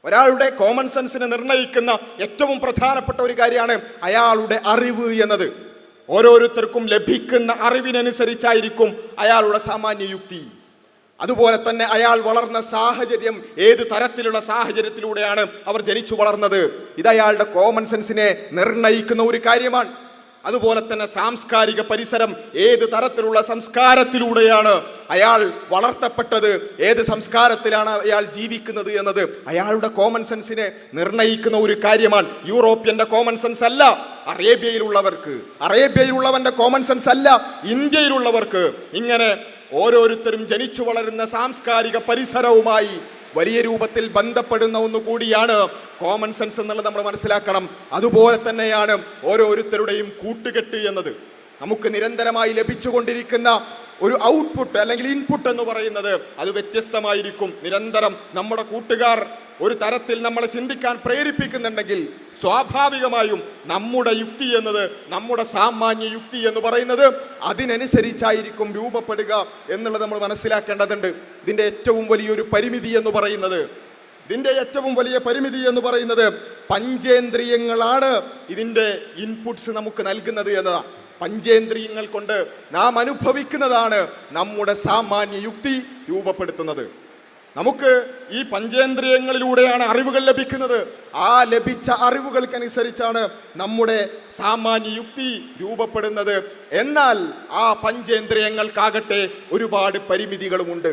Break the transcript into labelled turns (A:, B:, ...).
A: ഒരാളുടെ കോമൺ സെൻസിനെ നിർണ്ണയിക്കുന്ന ഏറ്റവും പ്രധാനപ്പെട്ട ഒരു കാര്യമാണ് അയാളുടെ അറിവ് എന്നത്. ഓരോരുത്തർക്കും ലഭിക്കുന്ന അറിവിനനുസരിച്ചായിരിക്കും അയാളുടെ സാമാന്യ യുക്തി. അതുപോലെ തന്നെ അയാൾ വളർന്ന സാഹചര്യം, ഏത് തരത്തിലുള്ള സാഹചര്യത്തിലൂടെയാണ് അവർ ജനിച്ചു വളർന്നത്, ഇത് അയാളുടെ കോമൺ സെൻസിനെ നിർണ്ണയിക്കുന്ന ഒരു കാര്യമാണ്. അതുപോലെ തന്നെ സാംസ്കാരിക പരിസരം, ഏത് തരത്തിലുള്ള സംസ്കാരത്തിലൂടെയാണ് അയാൾ വളർത്തപ്പെട്ടത്, ഏത് സംസ്കാരത്തിലാണ് അയാൾ ജീവിക്കുന്നത് എന്നത് അയാളുടെ കോമൺ സെൻസിനെ നിർണ്ണയിക്കുന്ന ഒരു കാര്യമാണ്. യൂറോപ്യന്റെ കോമൺ സെൻസ് അല്ല അറേബ്യയിലുള്ളവന്റെ കോമൺ സെൻസ് അല്ല ഇന്ത്യയിലുള്ളവർക്ക്. ഇങ്ങനെ ഓരോരുത്തരും ജനിച്ചു വളരുന്ന സാംസ്കാരിക പരിസരവുമായി വലിയ രൂപത്തിൽ ബന്ധപ്പെടുന്ന ഒന്നുകൂടിയാണ് കോമൺ സെൻസ് എന്നുള്ളത് നമ്മൾ മനസ്സിലാക്കണം. അതുപോലെ തന്നെയാണ് ഓരോരുത്തരുടെയും കൂട്ടുകെട്ട് എന്നത്. നമുക്ക് നിരന്തരമായി ലഭിച്ചുകൊണ്ടിരിക്കുന്ന ഒരു ഔട്ട്പുട്ട് അല്ലെങ്കിൽ ഇൻപുട്ട് എന്ന് പറയുന്നത് അത് വ്യത്യസ്തമായിരിക്കും. നിരന്തരം നമ്മുടെ കൂട്ടുകാർ ഒരു തരത്തിൽ നമ്മളെ ചിന്തിക്കാൻ പ്രേരിപ്പിക്കുന്നുണ്ടെങ്കിൽ സ്വാഭാവികമായും നമ്മുടെ യുക്തി എന്നത്, നമ്മുടെ സാമാന്യ യുക്തി എന്ന് പറയുന്നത് അതിനനുസരിച്ചായിരിക്കും രൂപപ്പെടുക എന്നുള്ളത് നമ്മൾ മനസ്സിലാക്കേണ്ടതുണ്ട്. ഇതിൻ്റെ ഏറ്റവും വലിയൊരു പരിമിതി എന്ന് പറയുന്നത് പഞ്ചേന്ദ്രിയങ്ങളാണ് ഇതിൻ്റെ ഇൻപുട്സ് നമുക്ക് നൽകുന്നത് എന്നതാണ്. പഞ്ചേന്ദ്രിയങ്ങൾ കൊണ്ട് നാം അനുഭവിക്കുന്നതാണ് നമ്മുടെ സാമാന്യ യുക്തി രൂപപ്പെടുത്തുന്നത്. നമുക്ക് ഈ പഞ്ചേന്ദ്രിയങ്ങളിലൂടെയാണ് അറിവുകൾ ലഭിക്കുന്നത്. ആ ലഭിച്ച അറിവുകൾക്കനുസരിച്ചാണ് നമ്മുടെ സാമാന്യ യുക്തി രൂപപ്പെടുന്നത്. എന്നാൽ ആ പഞ്ചേന്ദ്രിയങ്ങൾക്കാകട്ടെ ഒരുപാട് പരിമിതികളുമുണ്ട്.